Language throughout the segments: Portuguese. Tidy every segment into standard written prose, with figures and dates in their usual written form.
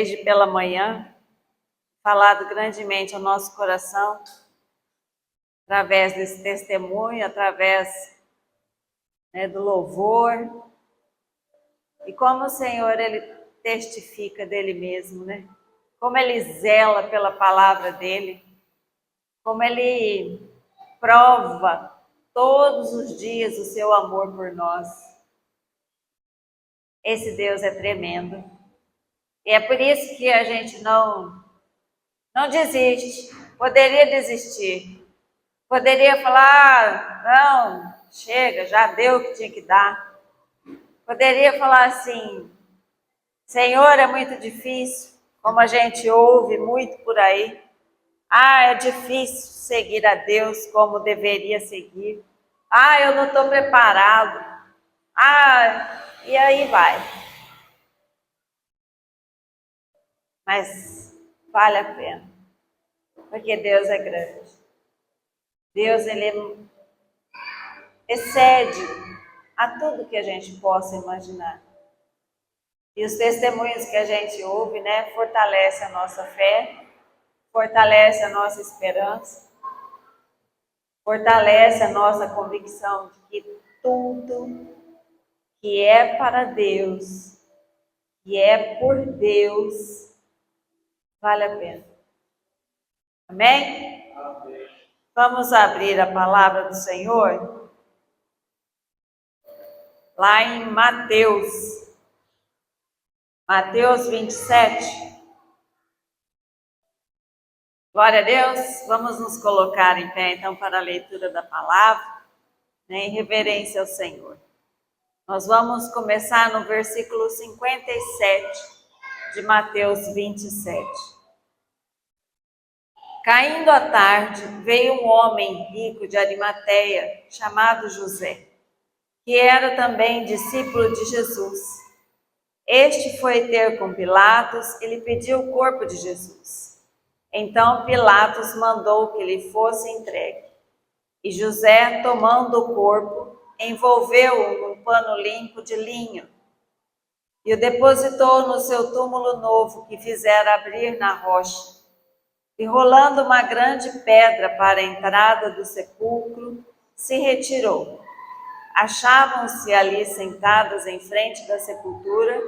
desde pela manhã, falado grandemente ao nosso coração, através desse testemunho, através do louvor, e como o Senhor, Ele testifica dele mesmo, né? Como Ele zela pela palavra dEle, como Ele prova todos os dias o seu amor por nós. Esse Deus é tremendo. E é por isso que a gente não desiste. Poderia desistir. Poderia falar, não, chega, já deu o que tinha que dar. Poderia falar assim, Senhor, é muito difícil, como a gente ouve muito por aí. É difícil seguir a Deus como deveria seguir. Eu não estou preparado. E aí vai. Mas vale a pena, porque Deus é grande. Deus, Ele excede a tudo que a gente possa imaginar. E os testemunhos que a gente ouve, fortalece a nossa fé, fortalece a nossa esperança, fortalece a nossa convicção de que tudo que é para Deus, que é por Deus, vale a pena. Amém? Amém. Vamos abrir a palavra do Senhor lá em Mateus 27. Glória a Deus. Vamos nos colocar em pé então para a leitura da palavra, em reverência ao Senhor. Nós vamos começar no versículo 57 de Mateus 27. Caindo a tarde, veio um homem rico de Arimateia, chamado José, que era também discípulo de Jesus. Este foi ter com Pilatos e lhe pediu o corpo de Jesus. Então Pilatos mandou que lhe fosse entregue. E José, tomando o corpo, envolveu-o num pano limpo de linho e o depositou no seu túmulo novo que fizera abrir na rocha. E rolando uma grande pedra para a entrada do sepulcro, se retirou. Achavam-se ali sentadas em frente da sepultura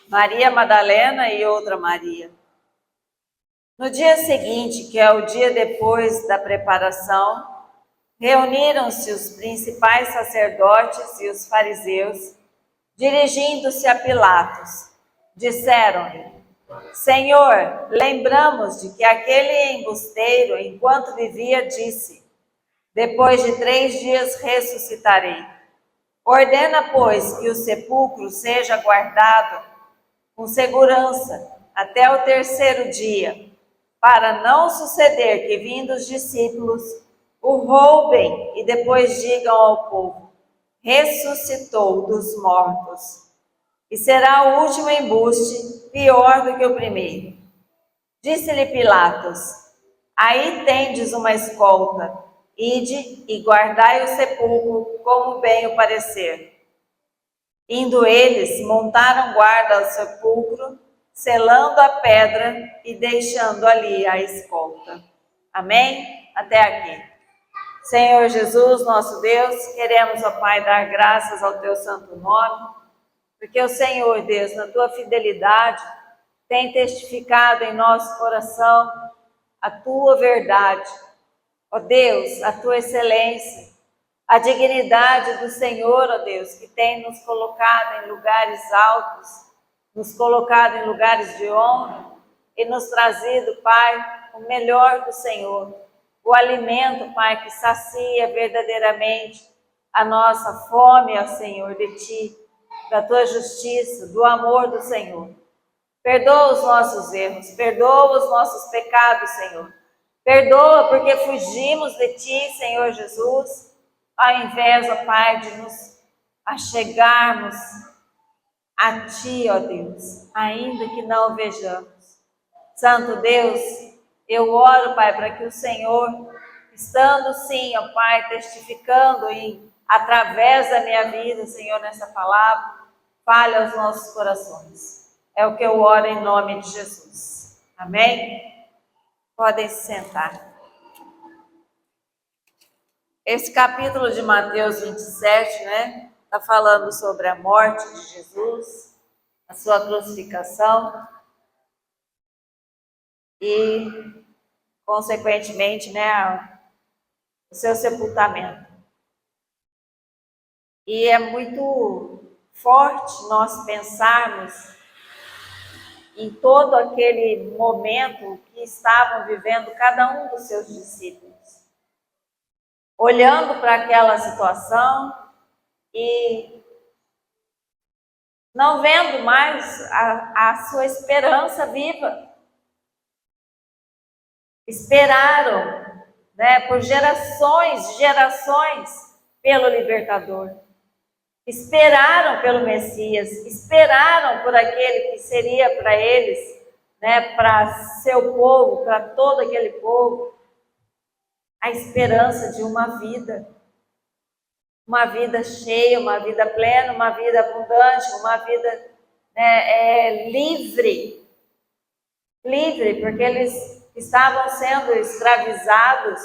Maria Madalena e outra Maria. No dia seguinte, que é o dia depois da preparação, reuniram-se os principais sacerdotes e os fariseus, dirigindo-se a Pilatos. Disseram-lhe: Senhor, lembramos de que aquele embusteiro, enquanto vivia, disse: depois de 3 dias ressuscitarei. Ordena, pois, que o sepulcro seja guardado com segurança até o 3º dia, para não suceder que, vindo os discípulos, o roubem e depois digam ao povo: ressuscitou dos mortos. E será o último embuste pior do que o primeiro. Disse-lhe Pilatos: aí tendes uma escolta, ide e guardai o sepulcro como bem o parecer. Indo eles, montaram guarda ao sepulcro, selando a pedra e deixando ali a escolta. Amém? Até aqui. Senhor Jesus, nosso Deus, queremos, ó Pai, dar graças ao teu santo nome, porque o Senhor, Deus, na tua fidelidade, tem testificado em nosso coração a tua verdade. Ó Deus, a tua excelência, a dignidade do Senhor, ó Deus, que tem nos colocado em lugares altos, nos colocado em lugares de honra e nos trazido, Pai, o melhor do Senhor, o alimento, Pai, que sacia verdadeiramente a nossa fome, ó Senhor, de Ti, da Tua justiça, do amor do Senhor. Perdoa os nossos erros, perdoa os nossos pecados, Senhor. Perdoa porque fugimos de Ti, Senhor Jesus, ao invés, ó Pai, de nos achegarmos a Ti, ó Deus, ainda que não o vejamos. Santo Deus, eu oro, Pai, para que o Senhor, estando sim, ó Pai, testificando através da minha vida, Senhor, nessa palavra, fale aos nossos corações. É o que eu oro em nome de Jesus. Amém? Podem se sentar. Esse capítulo de Mateus 27, né? Está falando sobre a morte de Jesus, a sua crucificação e, consequentemente, né, o seu sepultamento. E é muito forte nós pensarmos em todo aquele momento que estavam vivendo cada um dos seus discípulos, olhando para aquela situação e não vendo mais a sua esperança viva. Esperaram, né, por gerações pelo Libertador. Esperaram pelo Messias, esperaram por aquele que seria para eles, né, para seu povo, para todo aquele povo, a esperança de uma vida cheia, uma vida plena, uma vida abundante, uma vida, né, livre, porque eles estavam sendo escravizados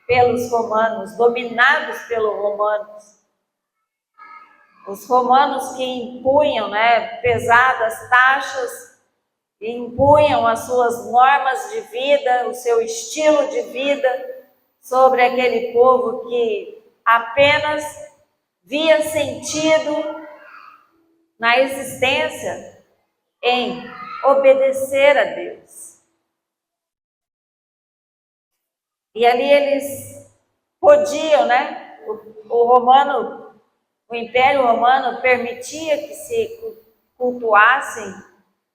pelos romanos, dominados pelos romanos. Os romanos que impunham, né, pesadas taxas, impunham as suas normas de vida, o seu estilo de vida sobre aquele povo que apenas via sentido na existência em obedecer a Deus. E ali eles podiam, né? O Império Romano permitia que se cultuassem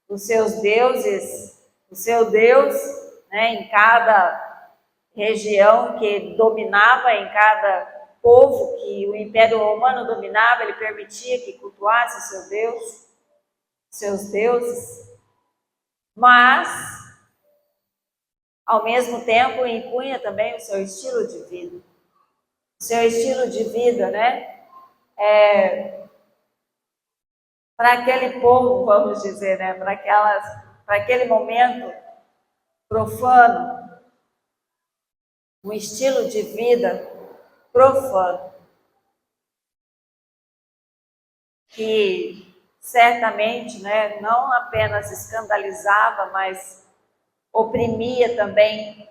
os seus deuses, o seu Deus, né, em cada região que dominava, em cada povo que o Império Romano dominava, ele permitia que cultuasse o seu Deus, seus deuses, mas, ao mesmo tempo, impunha também o seu estilo de vida. O seu estilo de vida, né? Para aquele povo, vamos dizer, né? Para aquele momento profano, um estilo de vida profano, que certamente, né, não apenas escandalizava, mas oprimia também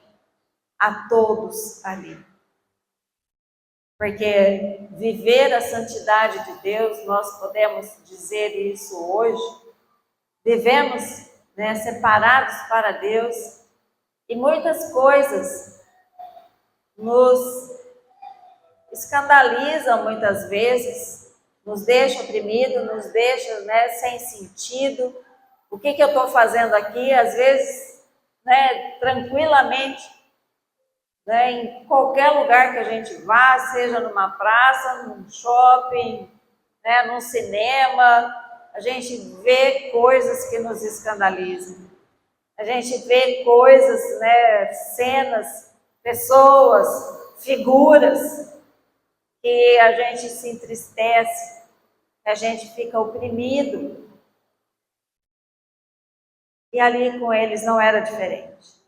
a todos ali. Porque viver a santidade de Deus, nós podemos dizer isso hoje, vivemos, né, separados para Deus, e muitas coisas nos escandalizam muitas vezes, nos deixam oprimidos, nos deixam, né, sem sentido. O que eu estou fazendo aqui? Às vezes, né, tranquilamente, né, em qualquer lugar que a gente vá, seja numa praça, num shopping, né, num cinema, a gente vê coisas que nos escandalizam. A gente vê coisas, né, cenas, pessoas, figuras, que a gente se entristece, que a gente fica oprimido. E ali com eles não era diferente.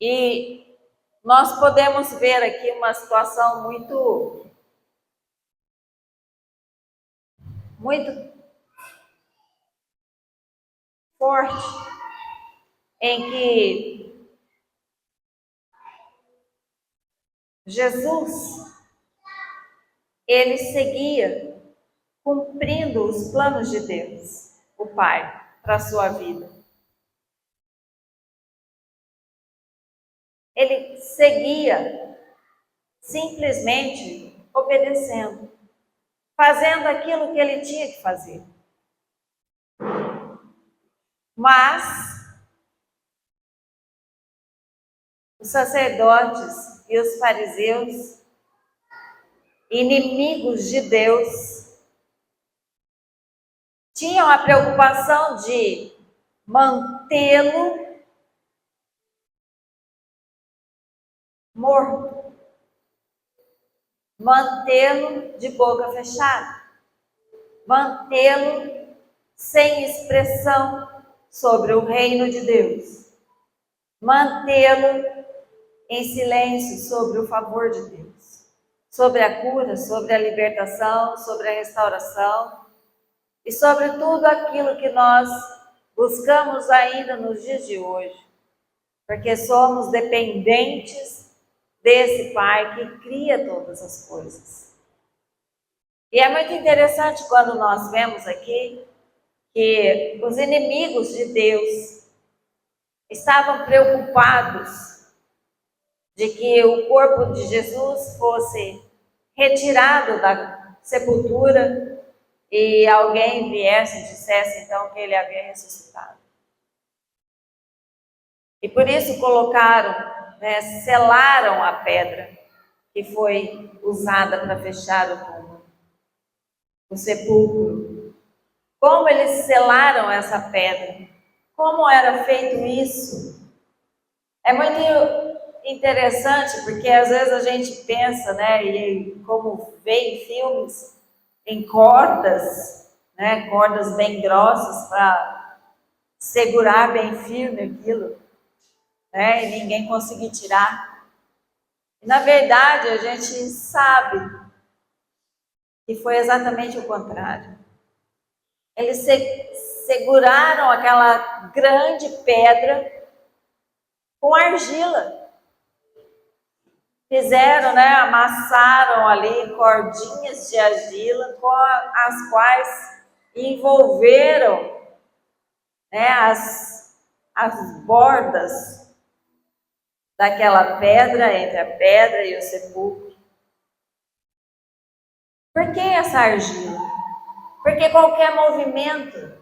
E nós podemos ver aqui uma situação muito forte, em que Jesus, ele seguia cumprindo os planos de Deus, o Pai, para a sua vida. Ele seguia simplesmente obedecendo, fazendo aquilo que ele tinha que fazer. Mas os sacerdotes e os fariseus, inimigos de Deus, tinham a preocupação de mantê-lo morto, mantê-lo de boca fechada, mantê-lo sem expressão sobre o reino de Deus, mantê-lo em silêncio sobre o favor de Deus, sobre a cura, sobre a libertação, sobre a restauração e sobre tudo aquilo que nós buscamos ainda nos dias de hoje, porque somos dependentes desse Pai que cria todas as coisas. E é muito interessante quando nós vemos aqui que os inimigos de Deus estavam preocupados de que o corpo de Jesus fosse retirado da sepultura e alguém viesse e dissesse então que ele havia ressuscitado. E por isso colocaram, selaram a pedra que foi usada para fechar o túmulo, o sepulcro. Como eles selaram essa pedra? Como era feito isso? É muito interessante, porque às vezes a gente pensa, e como vê em filmes, em cordas, cordas bem grossas para segurar bem firme aquilo, e ninguém conseguir tirar. E, na verdade, a gente sabe que foi exatamente o contrário. Eles seguraram aquela grande pedra com argila. Fizeram, amassaram ali cordinhas de argila com as quais envolveram, as bordas daquela pedra, entre a pedra e o sepulcro. Por que essa argila? Porque qualquer movimento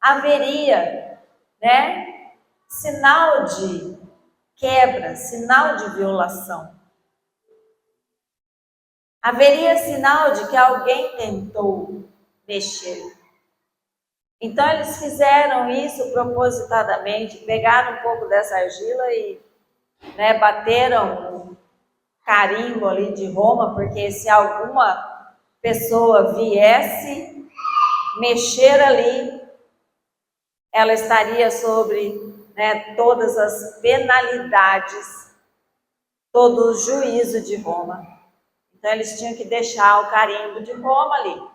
haveria, sinal de quebra, sinal de violação. Haveria sinal de que alguém tentou mexer. Então eles fizeram isso propositadamente, pegaram um pouco dessa argila e bateram um carimbo ali de Roma, porque se alguma pessoa viesse mexer ali, ela estaria sobre todas as penalidades, todo o juízo de Roma. Então eles tinham que deixar o carimbo de Roma ali,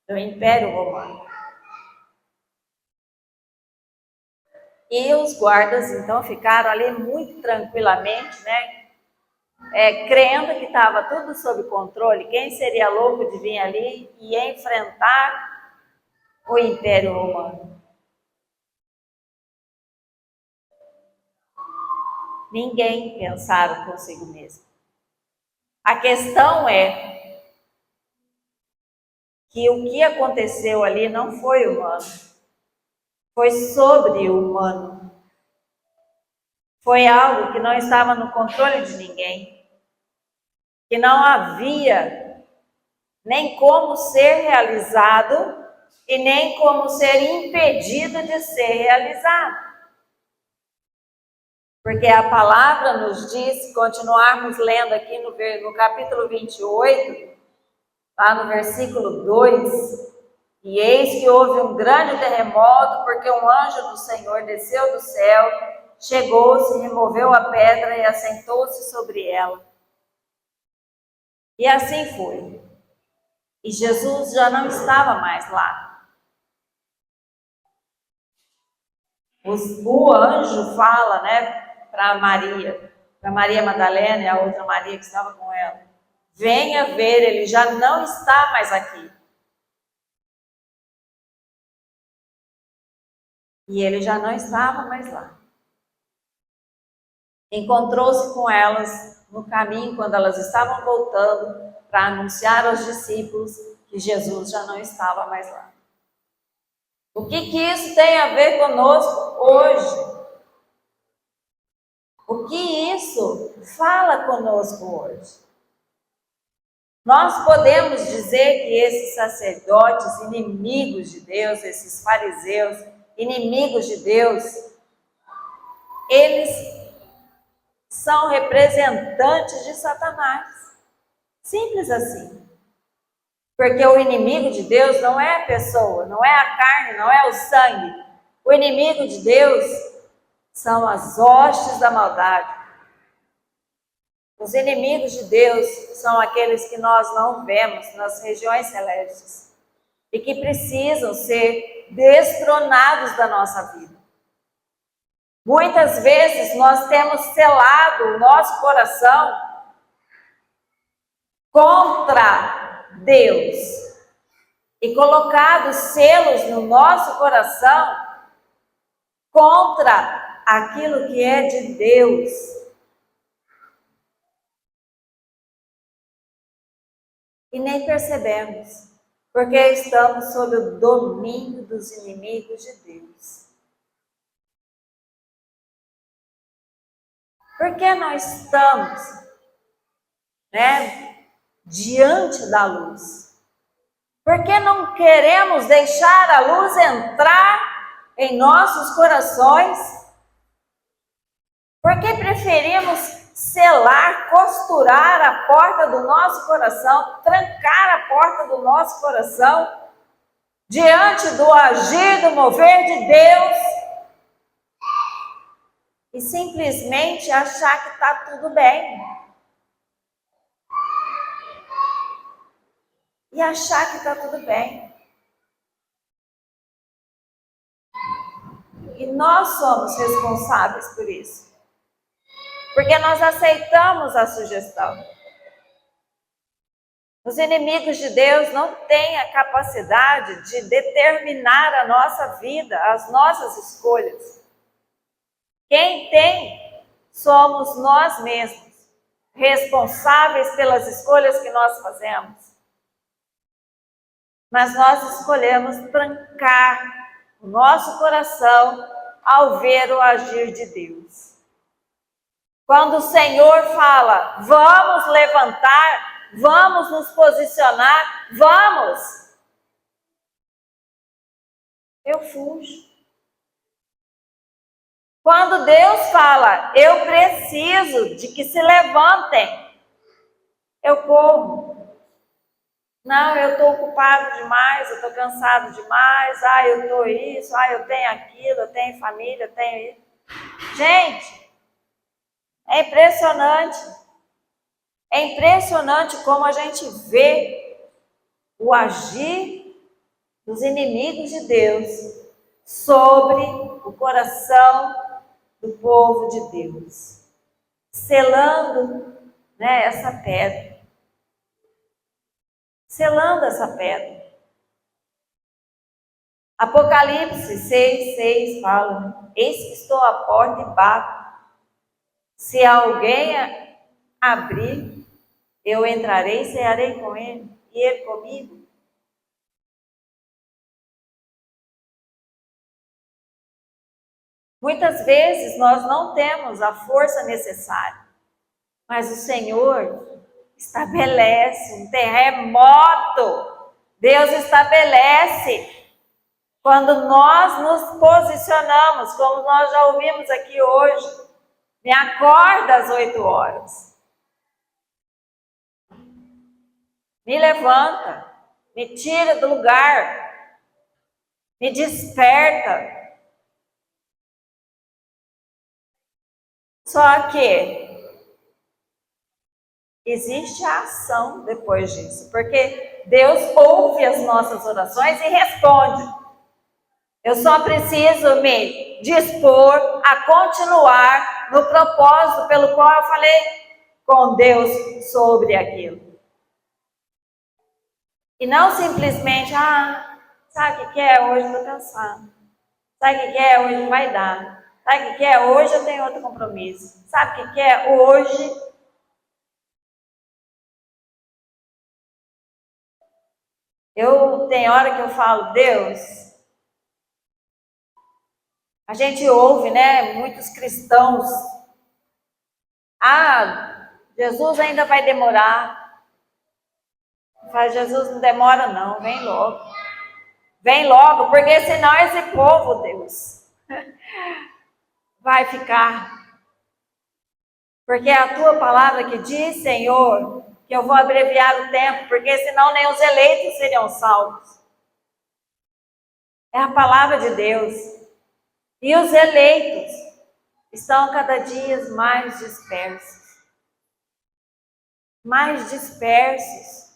do Império Romano. E os guardas então ficaram ali muito tranquilamente, crendo que estava tudo sob controle. Quem seria louco de vir ali e enfrentar o Império Romano? Ninguém pensaram consigo mesmo. A questão é que o que aconteceu ali não foi humano, foi sobre-humano. Foi algo que não estava no controle de ninguém, que não havia nem como ser realizado e nem como ser impedido de ser realizado. Porque a palavra nos diz, continuarmos lendo aqui no capítulo 28, lá no versículo 2, e eis que houve um grande terremoto, porque um anjo do Senhor desceu do céu, chegou-se, removeu a pedra e assentou-se sobre ela. E assim foi. E Jesus já não estava mais lá. O anjo fala, para Maria Madalena e a outra Maria que estava com ela: venha ver, ele já não está mais aqui. E ele já não estava mais lá. Encontrou-se com elas no caminho quando elas estavam voltando para anunciar aos discípulos que Jesus já não estava mais lá. O que isso tem a ver conosco hoje? O que isso fala conosco hoje? Nós podemos dizer que esses sacerdotes, inimigos de Deus, esses fariseus, inimigos de Deus, eles são representantes de Satanás. Simples assim. Porque o inimigo de Deus não é a pessoa, não é a carne, não é o sangue. O inimigo de Deus são as hostes da maldade. Os inimigos de Deus são aqueles que nós não vemos nas regiões celestes e que precisam ser destronados da nossa vida. Muitas vezes nós temos selado o nosso coração contra Deus e colocado selos no nosso coração contra aquilo que é de Deus. E nem percebemos, porque estamos sob o domínio dos inimigos de Deus. Porque nós estamos, diante da luz? Porque não queremos deixar a luz entrar em nossos corações? Porque preferimos selar, costurar a porta do nosso coração, trancar a porta do nosso coração diante do agir, do mover de Deus e simplesmente achar que está tudo bem. E achar que está tudo bem. E nós somos responsáveis por isso. Porque nós aceitamos a sugestão. Os inimigos de Deus não têm a capacidade de determinar a nossa vida, as nossas escolhas. Quem tem somos nós mesmos, responsáveis pelas escolhas que nós fazemos. Mas nós escolhemos trancar o nosso coração ao ver o agir de Deus. Quando o Senhor fala, vamos levantar, vamos nos posicionar, vamos, eu fujo. Quando Deus fala, eu preciso de que se levantem, eu corro. Não, eu estou ocupado demais, eu estou cansado demais, eu estou isso, eu tenho aquilo, eu tenho família, eu tenho isso. Gente, é impressionante. É impressionante como a gente vê o agir dos inimigos de Deus sobre o coração do povo de Deus, selando, essa pedra. Selando essa pedra. Apocalipse 6:6 fala, eis que estou à porta e bato. Se alguém abrir, eu entrarei e cearei com ele, e ele comigo. Muitas vezes nós não temos a força necessária, mas o Senhor estabelece um terremoto. Deus estabelece quando nós nos posicionamos, como nós já ouvimos aqui hoje. Me acorda às 8 horas. Me levanta, me tira do lugar, me desperta. Só que existe a ação depois disso, porque Deus ouve as nossas orações e responde. Eu só preciso me dispor a continuar no propósito pelo qual eu falei com Deus sobre aquilo. E não simplesmente, sabe o que é? Hoje eu estou cansado. Sabe o que é? Hoje não vai dar. Sabe o que é? Hoje eu tenho outro compromisso. Sabe o que é? Hoje... Tem hora que eu falo, Deus, a gente ouve, muitos cristãos, Jesus ainda vai demorar. Mas Jesus não demora não, vem logo. Vem logo, porque senão esse povo, Deus, vai ficar. Porque é a tua palavra que diz, Senhor, que eu vou abreviar o tempo, porque senão nem os eleitos seriam salvos. É a palavra de Deus. E os eleitos estão cada dia mais dispersos. Mais dispersos.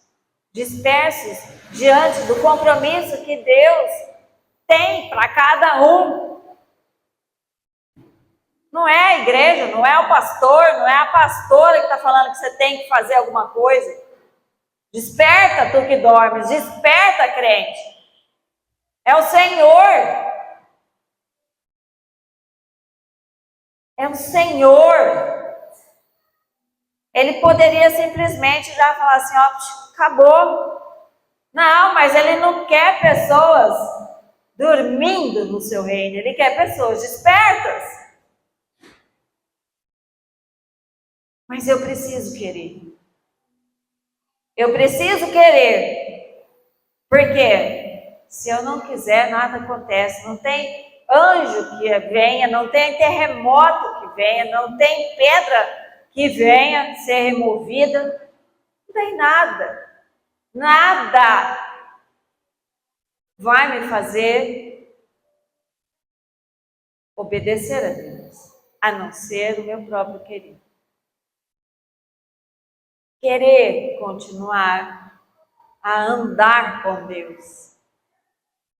Dispersos diante do compromisso que Deus tem para cada um. Não é a igreja, não é o pastor, não é a pastora que está falando que você tem que fazer alguma coisa. Desperta, tu que dormes, desperta, crente. É o Senhor. É o Senhor. Ele poderia simplesmente já falar assim, ó, acabou. Não, mas ele não quer pessoas dormindo no seu reino. Ele quer pessoas despertas. Mas eu preciso querer. Eu preciso querer. Porque se eu não quiser, nada acontece. Não tem anjo que venha, não tem terremoto que venha, não tem pedra que venha ser removida. Não tem nada. Nada vai me fazer obedecer a Deus, a não ser o meu próprio querer. Querer continuar a andar com Deus.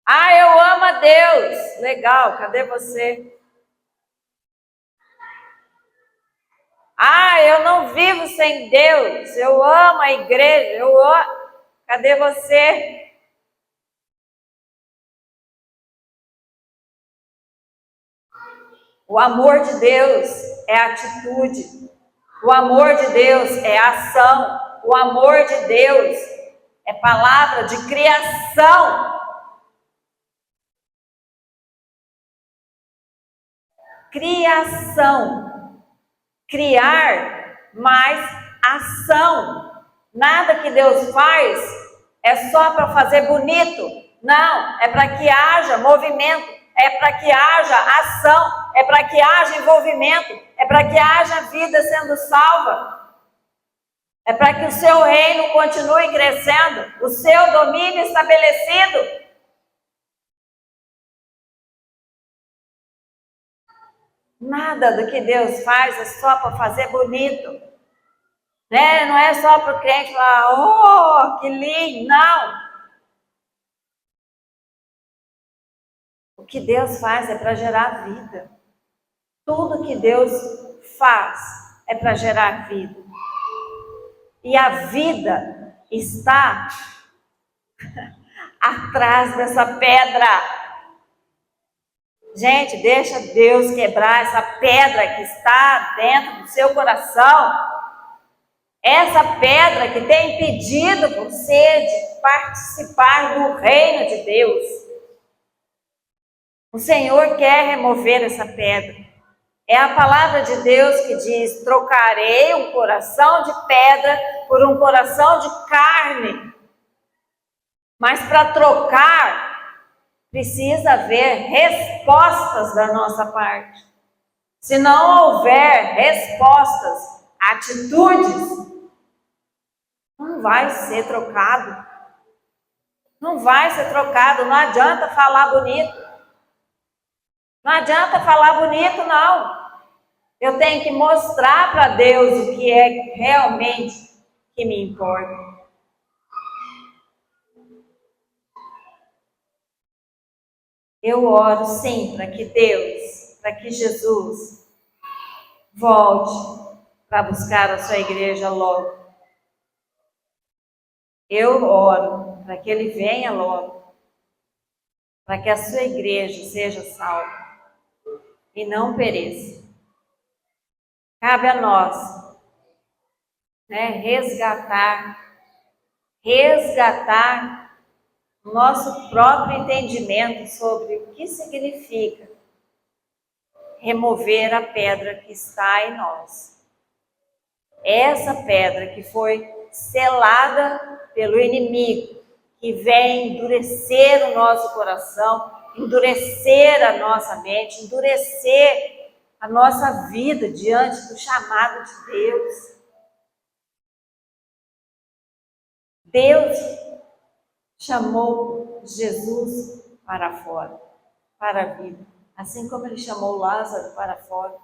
Ah, eu amo a Deus. Legal, cadê você? Ah, eu não vivo sem Deus. Eu amo a igreja. Eu amo. Cadê você? O amor de Deus é atitude. O amor de Deus é ação. O amor de Deus é palavra de criação. Criação. Criar mais ação. Nada que Deus faz é só para fazer bonito. Não, é para que haja movimento, é para que haja ação, é para que haja envolvimento, é para que haja vida sendo salva. É para que o seu reino continue crescendo, o seu domínio estabelecido. Nada do que Deus faz é só para fazer bonito. Né? Não é só para o crente falar, oh, que lindo. Não. O que Deus faz é para gerar vida. Tudo que Deus faz é para gerar vida. E a vida está atrás dessa pedra. Gente, deixa Deus quebrar essa pedra que está dentro do seu coração. Essa pedra que tem impedido você de participar do reino de Deus. O Senhor quer remover essa pedra. É a palavra de Deus que diz, trocarei um coração de pedra por um coração de carne. Mas para trocar, precisa haver respostas da nossa parte. Se não houver respostas, atitudes, não vai ser trocado. Não vai ser trocado, não adianta falar bonito. Não adianta falar bonito, não. Eu tenho que mostrar para Deus o que é realmente que me importa. Eu oro sim para que Deus, para que Jesus volte para buscar a sua igreja logo. Eu oro para que Ele venha logo, para que a sua igreja seja salva e não pereça. Cabe a nós, né, resgatar o nosso próprio entendimento sobre o que significa remover a pedra que está em nós. Essa pedra que foi selada pelo inimigo, que vem endurecer o nosso coração, endurecer a nossa mente, endurecer a nossa vida diante do chamado de Deus. Deus chamou Jesus para fora, para a vida. Assim como ele chamou Lázaro para fora.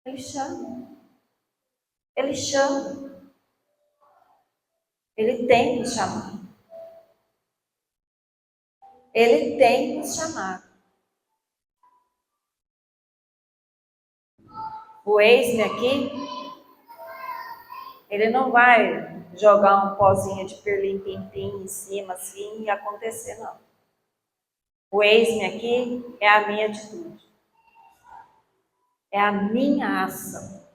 Ele chama. Ele chama. Ele tem nos chamado. Ele tem nos chamado. O eis-me aqui, ele não vai jogar um pozinho de pirlim-pim-pim em cima assim e acontecer, não. O eis-me aqui é a minha atitude. É a minha ação.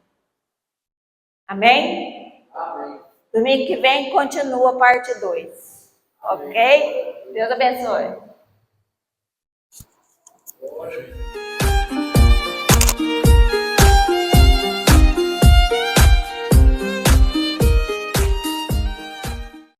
Amém? Amém. Domingo que vem continua a parte 2. Ok? Deus abençoe. Hoje.